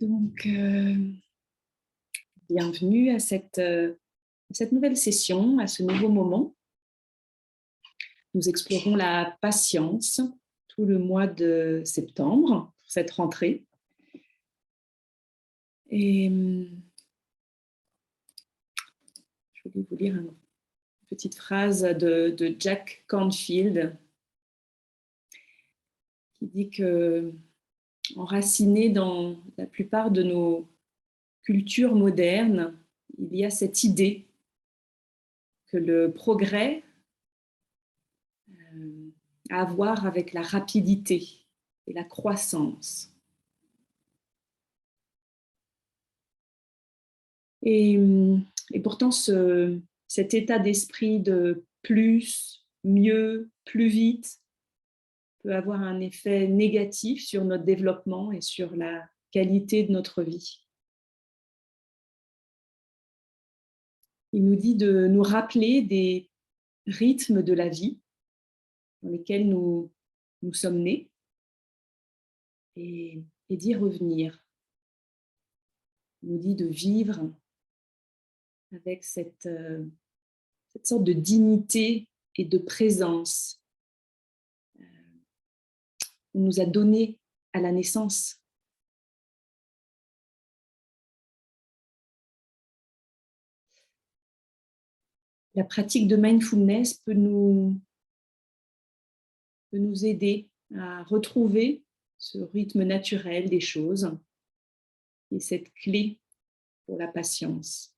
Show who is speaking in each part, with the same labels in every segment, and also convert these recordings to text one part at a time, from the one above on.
Speaker 1: Donc, bienvenue à cette nouvelle session, à ce nouveau moment. Nous explorons la patience tout le mois de septembre, pour cette rentrée. Et je voulais vous lire une petite phrase de Jack Canfield qui dit que, enraciné dans la plupart de nos cultures modernes, il y a cette idée que le progrès a à voir avec la rapidité et la croissance. Et pourtant, cet état d'esprit de plus, mieux, plus vite peut avoir un effet négatif sur notre développement et sur la qualité de notre vie. Il nous dit de nous rappeler des rythmes de la vie dans lesquels nous sommes nés et d'y revenir. Il nous dit de vivre avec cette sorte de dignité et de présence qu'on nous a donnée à la naissance. La pratique de mindfulness peut nous aider à retrouver ce rythme naturel des choses et cette clé pour la patience.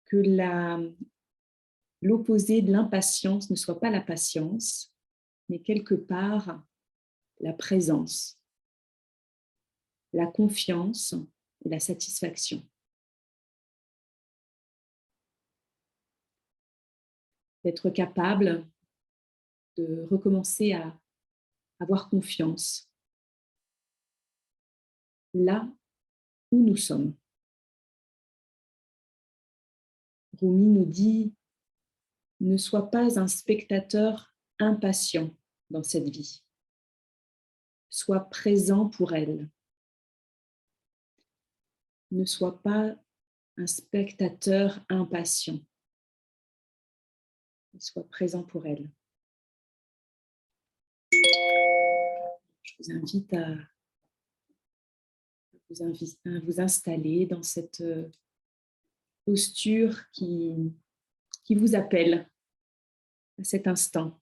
Speaker 1: Que l'opposé de l'impatience ne soit pas la patience, mais quelque part la présence, la confiance et la satisfaction. D'être capable de recommencer à avoir confiance là où nous sommes. Rumi nous dit « Ne sois pas un spectateur impatient dans cette vie. Sois présent pour elle. Ne sois pas un spectateur impatient. Sois présent pour elle. » Je vous invite à vous installer dans cette posture qui vous appelle à cet instant.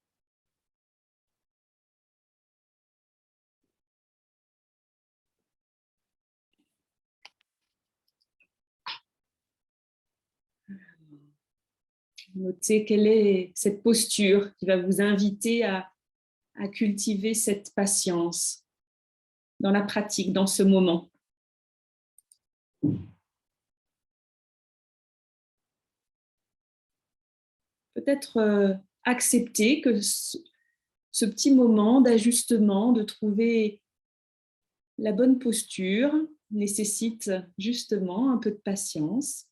Speaker 1: Notez quelle est cette posture qui va vous inviter à cultiver cette patience dans la pratique, dans ce moment. Peut-être accepter que ce petit moment d'ajustement, de trouver la bonne posture, nécessite justement un peu de patience.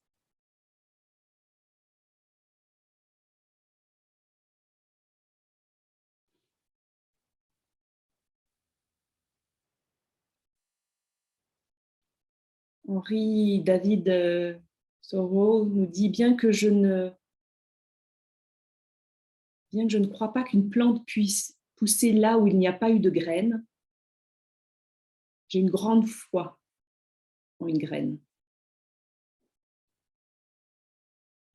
Speaker 1: Henri David Thoreau nous dit « Bien que je ne crois pas qu'une plante puisse pousser là où il n'y a pas eu de graines, j'ai une grande foi en une graine. »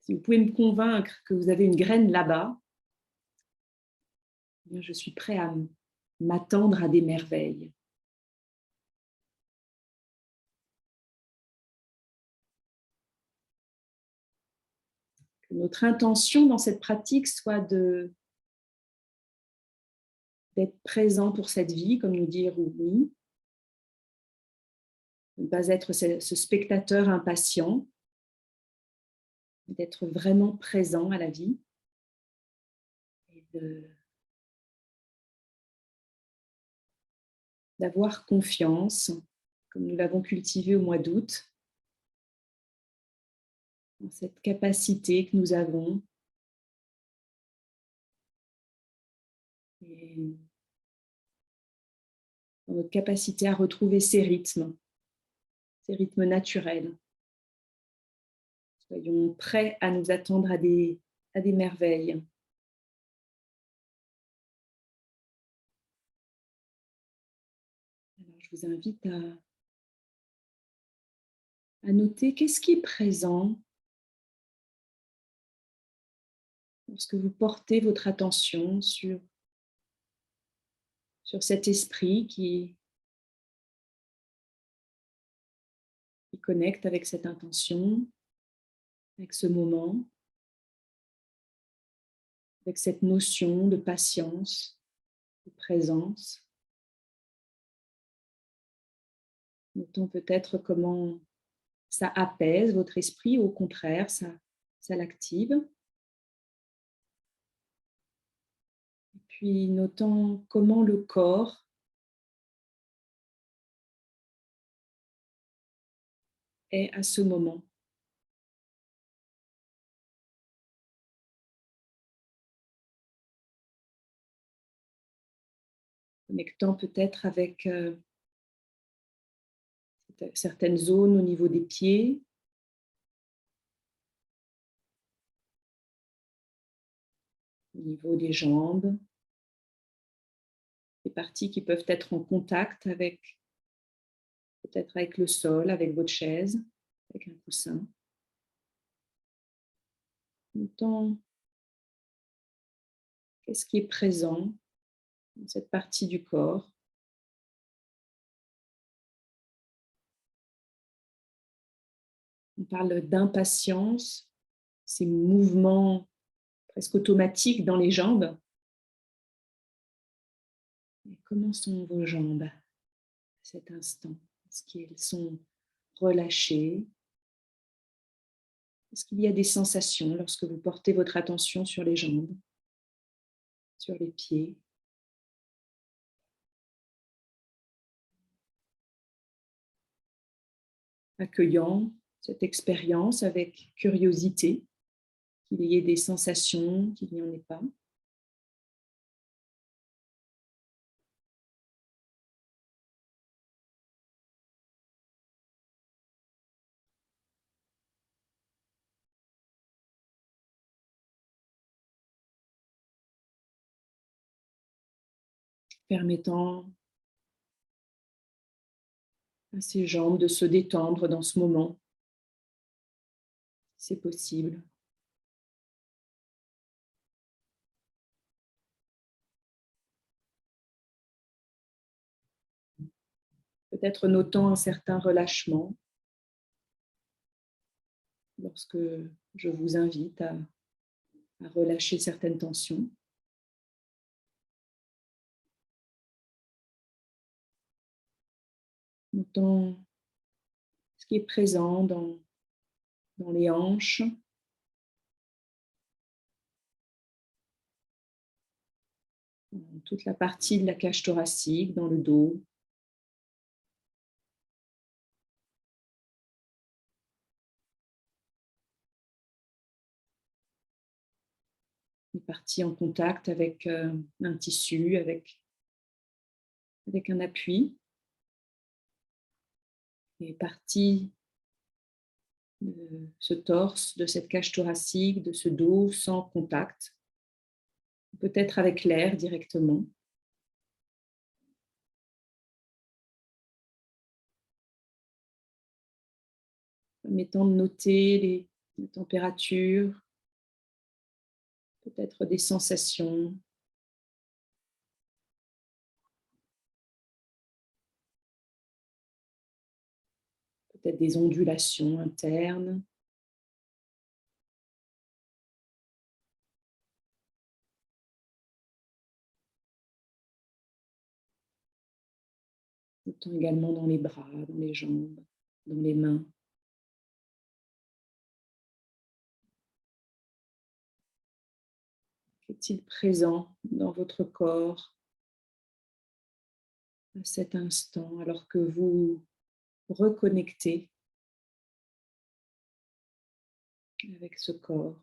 Speaker 1: Si vous pouvez me convaincre que vous avez une graine là-bas, eh bien, je suis prêt à m'attendre à des merveilles. Que notre intention dans cette pratique soit d'être présent pour cette vie, comme nous dit Rumi, de ne pas être ce spectateur impatient, d'être vraiment présent à la vie et d'avoir confiance, comme nous l'avons cultivé au mois d'août, dans cette capacité que nous avons et dans notre capacité à retrouver ces rythmes naturels. Soyons prêts à nous attendre à des merveilles. Alors, je vous invite à noter qu'est-ce qui est présent lorsque vous portez votre attention sur cet esprit qui connecte avec cette intention, avec ce moment, avec cette notion de patience, de présence. Notons peut-être comment ça apaise votre esprit, au contraire, ça l'active. Et puis notons comment le corps est à ce moment. Connectant peut-être avec certaines zones au niveau des pieds, au niveau des jambes, des parties qui peuvent être en contact avec, peut-être avec le sol, avec votre chaise, avec un coussin. Notons qu'est-ce qui est présent dans cette partie du corps. On parle d'impatience, ces mouvements presque automatiques dans les jambes. Mais comment sont vos jambes à cet instant? Est-ce qu'elles sont relâchées? Est-ce qu'il y a des sensations lorsque vous portez votre attention sur les jambes, sur les pieds? Accueillant cette expérience avec curiosité, qu'il y ait des sensations, qu'il n'y en ait pas. Permettant à ces jambes de se détendre dans ce moment, si c'est possible. Peut-être notant un certain relâchement lorsque je vous invite à relâcher certaines tensions. Notant ce qui est présent dans les hanches, dans toute la partie de la cage thoracique, dans le dos. Les parties en contact avec un tissu, avec un appui. Les parties de ce torse, de cette cage thoracique, de ce dos sans contact, peut-être avec l'air directement. Permettant de noter les températures, peut-être des sensations, peut-être des ondulations internes. Autant également dans les bras, dans les jambes, dans les mains. Qu'est-il présent dans votre corps à cet instant alors que vous reconnectez avec ce corps,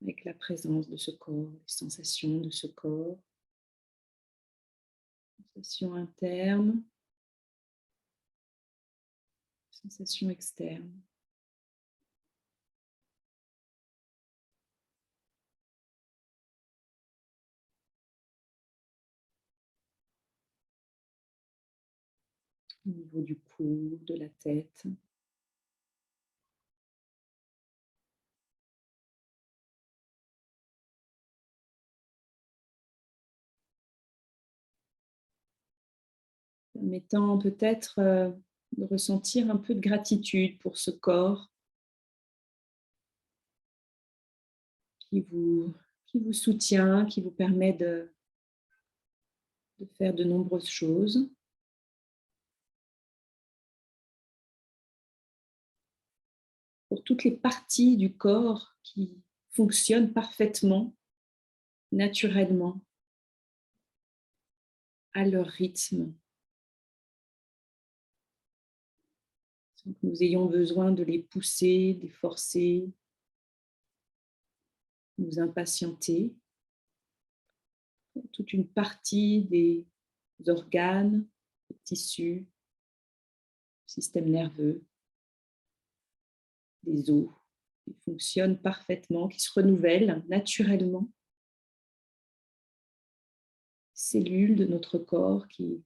Speaker 1: avec la présence de ce corps, les sensations de ce corps? Sensation interne, sensation externe. Au niveau du cou, de la tête. Permettant peut-être de ressentir un peu de gratitude pour ce corps qui vous soutient, qui vous permet de faire de nombreuses choses. Pour toutes les parties du corps qui fonctionnent parfaitement, naturellement, à leur rythme, sans que nous ayons besoin de les pousser, de les forcer, nous impatienter. Toute une partie des organes, des tissus, du système nerveux, des os, qui fonctionnent parfaitement, qui se renouvellent naturellement. Cellules de notre corps qui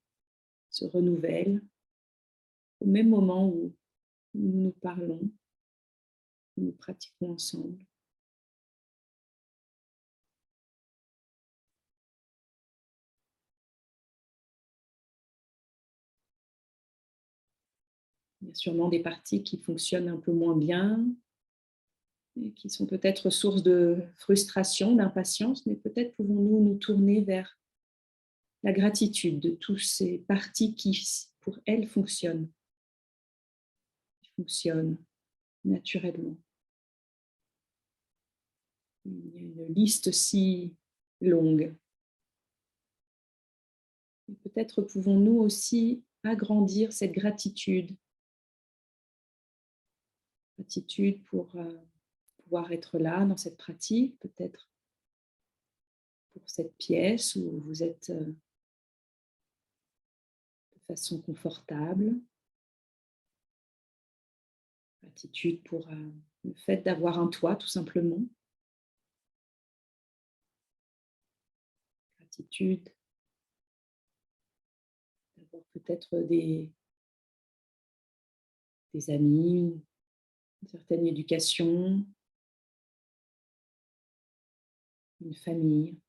Speaker 1: se renouvellent au même moment où nous nous parlons, où nous pratiquons ensemble. Il y a sûrement des parties qui fonctionnent un peu moins bien, et qui sont peut-être source de frustration, d'impatience, mais peut-être pouvons-nous nous tourner vers la gratitude de toutes ces parties qui, pour elles, fonctionnent naturellement. Il y a une liste si longue. Et peut-être pouvons-nous aussi agrandir cette gratitude. Gratitude pour pouvoir être là dans cette pratique, peut-être pour cette pièce où vous êtes de façon confortable. Gratitude pour le fait d'avoir un toit, tout simplement. Gratitude d'avoir peut-être des amis, une certaine éducation, une famille.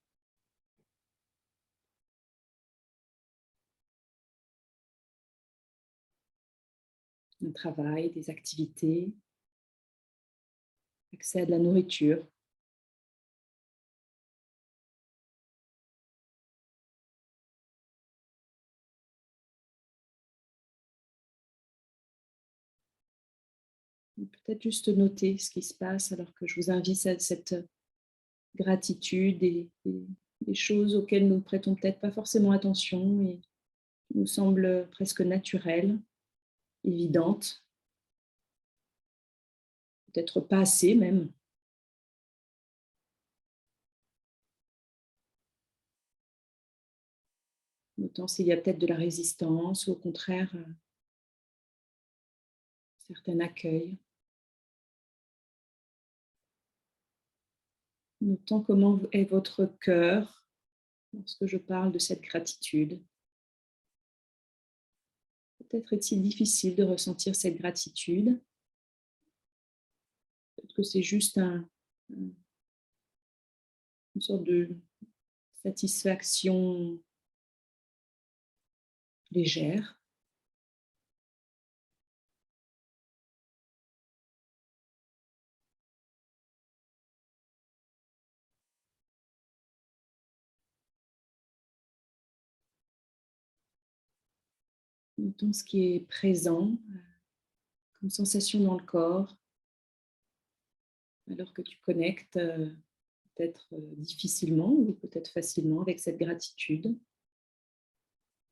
Speaker 1: Un travail, des activités, accès à de la nourriture. Peut-être juste noter ce qui se passe alors que je vous invite à cette gratitude et des choses auxquelles nous ne prêtons peut-être pas forcément attention et qui nous semblent presque naturelles, évidentes, peut-être pas assez même. Autant s'il y a peut-être de la résistance ou au contraire, un certain accueil. Notant comment est votre cœur lorsque je parle de cette gratitude. Peut-être est-il difficile de ressentir cette gratitude. Peut-être que c'est juste une sorte de satisfaction légère. Notons ce qui est présent comme sensation dans le corps, alors que tu connectes peut-être difficilement ou peut-être facilement avec cette gratitude.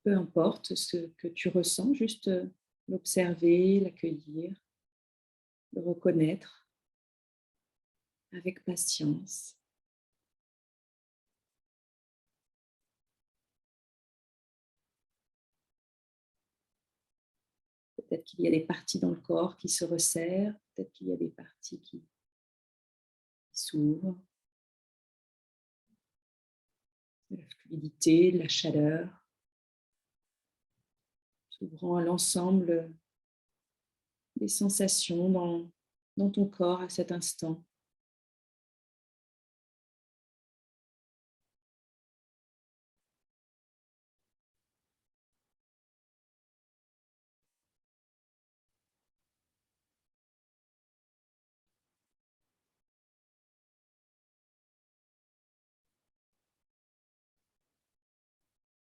Speaker 1: Peu importe ce que tu ressens, juste l'observer, l'accueillir, le reconnaître avec patience. Peut-être qu'il y a des parties dans le corps qui se resserrent, peut-être qu'il y a des parties qui s'ouvrent, de la fluidité, de la chaleur, s'ouvrant à l'ensemble des sensations dans ton corps à cet instant.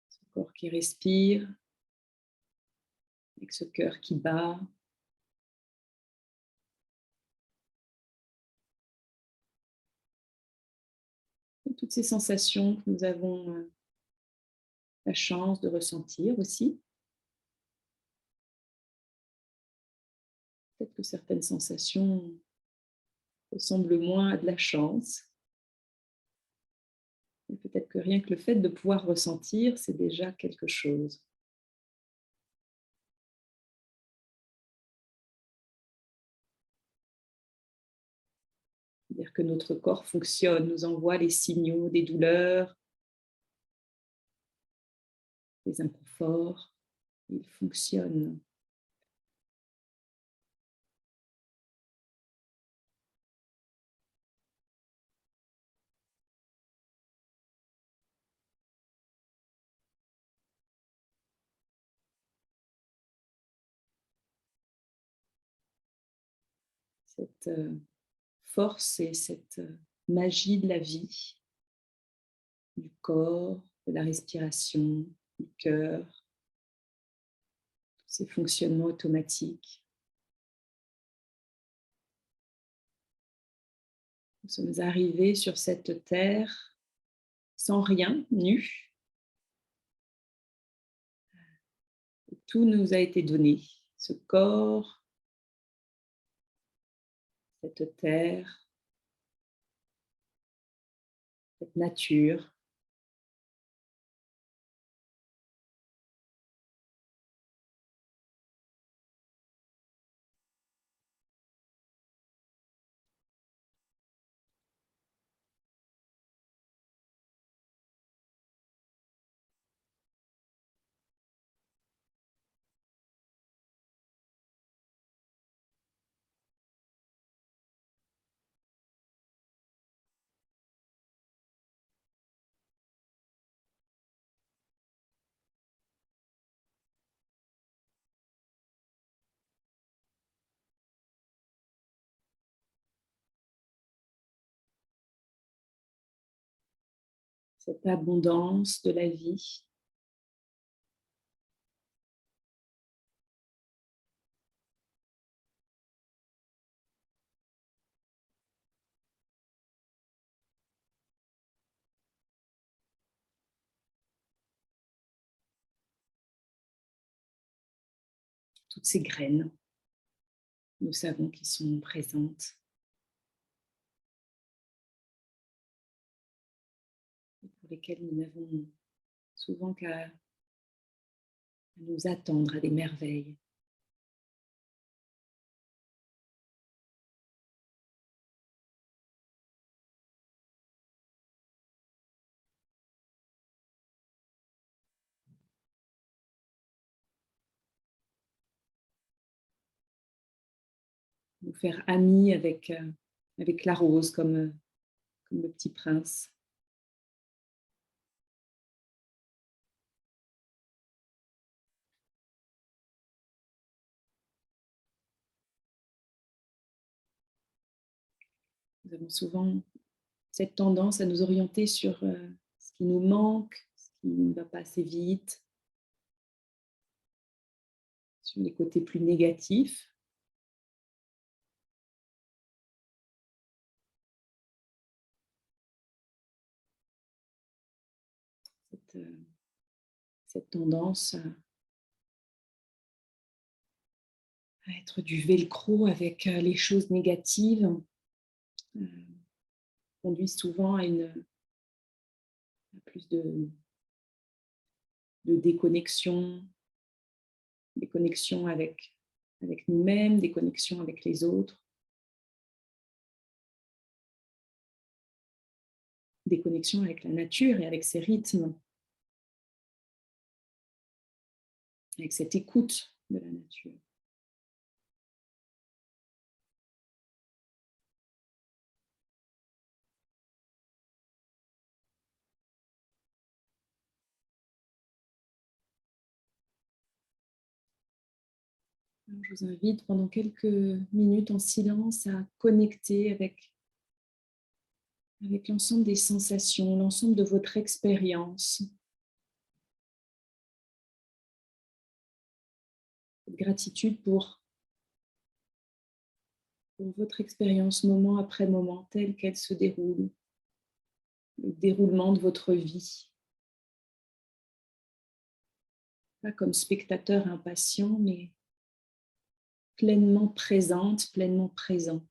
Speaker 1: Ce corps qui respire, avec ce cœur qui bat. Et toutes ces sensations que nous avons la chance de ressentir aussi. Peut-être que certaines sensations ressemblent moins à de la chance. Et peut-être que rien que le fait de pouvoir ressentir, c'est déjà quelque chose. C'est-à-dire que notre corps fonctionne, nous envoie les signaux des douleurs, des inconforts. Il fonctionne. Cette force et cette magie de la vie, du corps, de la respiration, du cœur, ces fonctionnements automatiques. Nous sommes arrivés sur cette terre sans rien, nus. Tout nous a été donné. Ce corps, cette terre, cette nature. Cette abondance de la vie. Toutes ces graines, nous savons qu'elles sont présentes. Et pour lesquelles nous n'avons souvent qu'à nous attendre à des merveilles. Nous faire amis avec la rose comme le petit prince. Nous avons souvent cette tendance à nous orienter sur ce qui nous manque, ce qui ne va pas assez vite, sur les côtés plus négatifs. Cette, cette tendance à être du velcro avec les choses négatives euh, conduit souvent à plus de déconnexion, déconnexion avec avec nous-mêmes, des connexions avec les autres, des connexions avec la nature et avec ses rythmes, avec cette écoute de la nature. Alors, je vous invite pendant quelques minutes en silence à connecter avec l'ensemble des sensations, l'ensemble de votre expérience. Gratitude pour votre expérience moment après moment, telle qu'elle se déroule, le déroulement de votre vie. Pas comme spectateur impatient, mais pleinement présente, pleinement présent.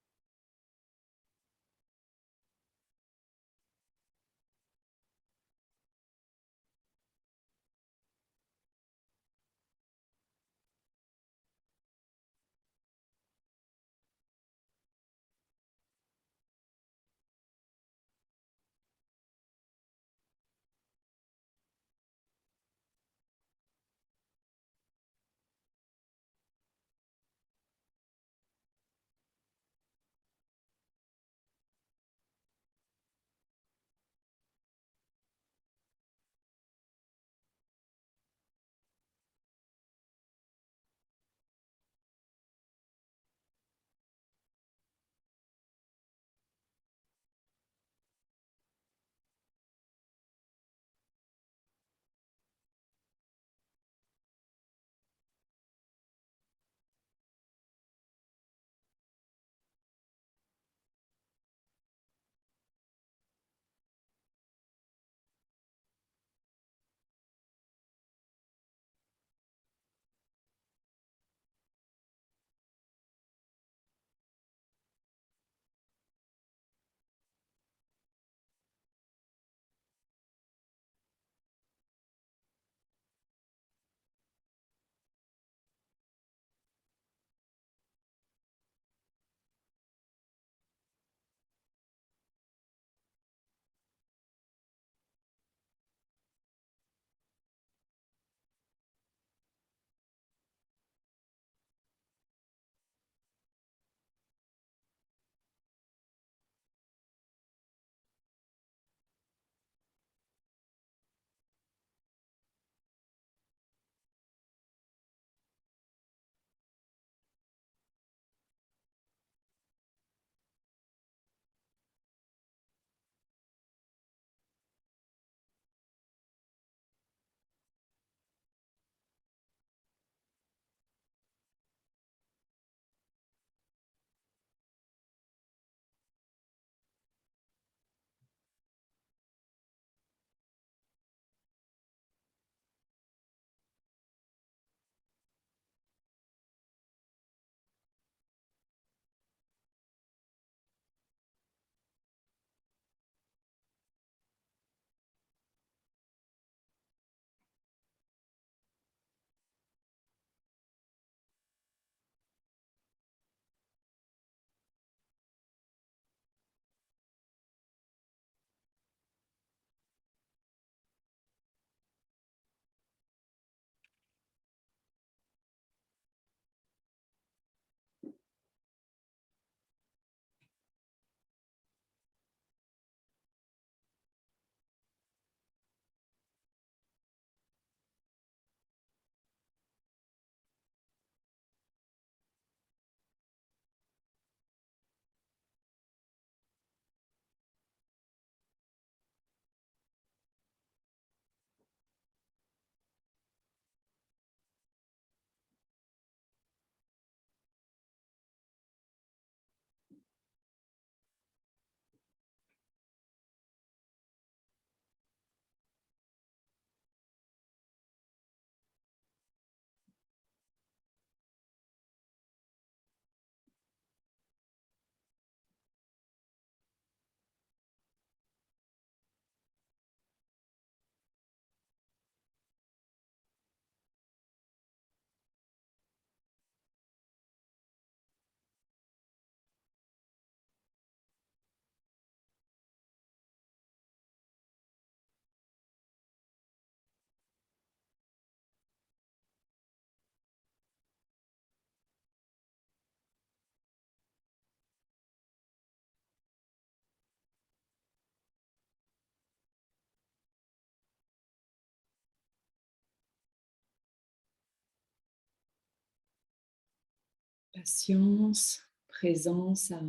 Speaker 1: Patience, présence à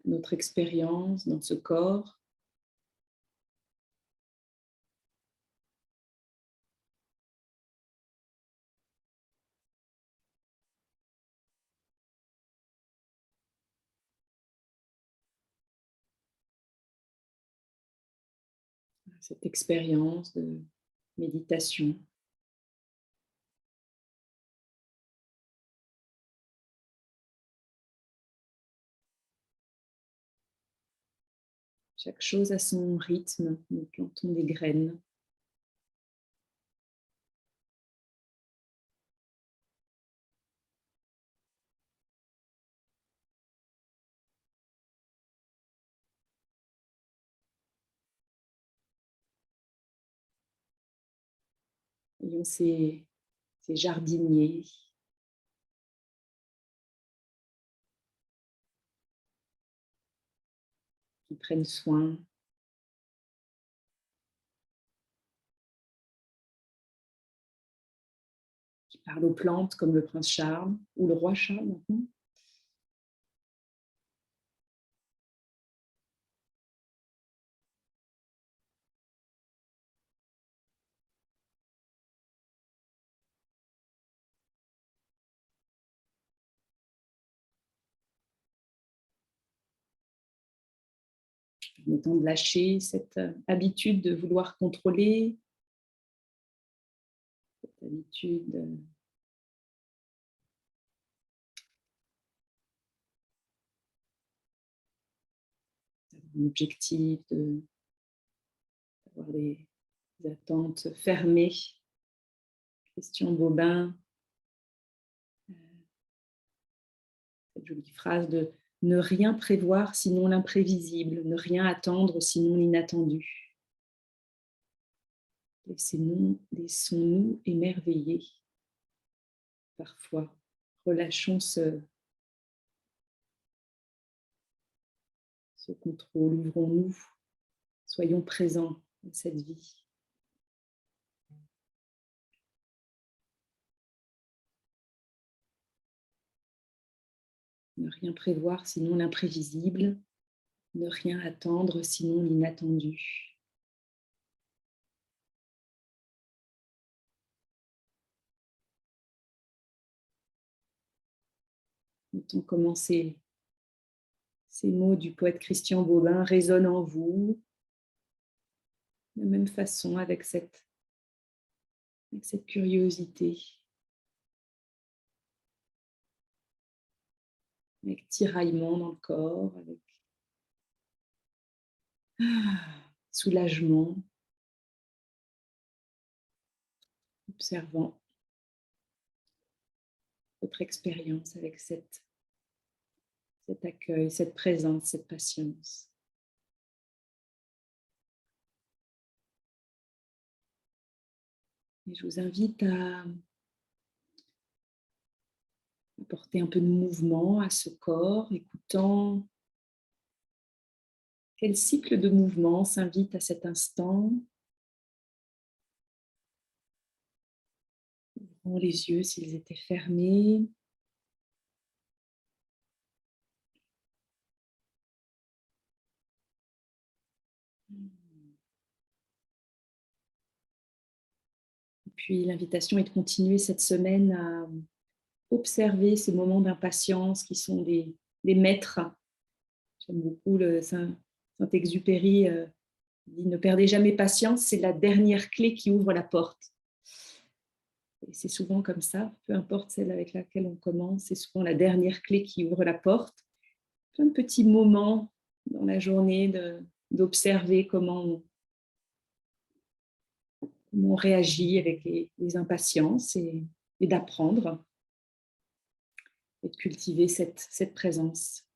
Speaker 1: notre expérience dans ce corps. Cette expérience de méditation. Chaque chose a son rythme, nous plantons des graines. Voyons ces jardiniers qui prennent soin, qui parlent aux plantes comme le prince Charles ou le roi Charles maintenant. En étant de lâcher cette habitude de vouloir contrôler, cette habitude d'avoir un objectif, d'avoir des attentes fermées. Christian Bobin, cette jolie phrase de ne rien prévoir sinon l'imprévisible, ne rien attendre sinon l'inattendu. Laissons-nous émerveiller. Parfois, relâchons ce contrôle, ouvrons-nous, soyons présents dans cette vie. Ne rien prévoir sinon l'imprévisible, ne rien attendre sinon l'inattendu. Notons comment ces mots du poète Christian Bobin résonnent en vous, de la même façon avec cette curiosité, avec tiraillement dans le corps, avec soulagement, observant votre expérience avec cet accueil, cette présence, cette patience. Et je vous invite à apporter un peu de mouvement à ce corps, écoutant quel cycle de mouvement s'invite à cet instant. Ouvrons les yeux s'ils étaient fermés. Et puis l'invitation est de continuer cette semaine à observer ces moments d'impatience qui sont les maîtres. J'aime beaucoup le Saint-Exupéry dit ne perdez jamais patience, c'est la dernière clé qui ouvre la porte. Et c'est souvent comme ça, peu importe celle avec laquelle on commence, c'est souvent la dernière clé qui ouvre la porte. Plein de petits moments dans la journée d'observer comment on réagit avec les impatiences et d'apprendre et de cultiver cette présence.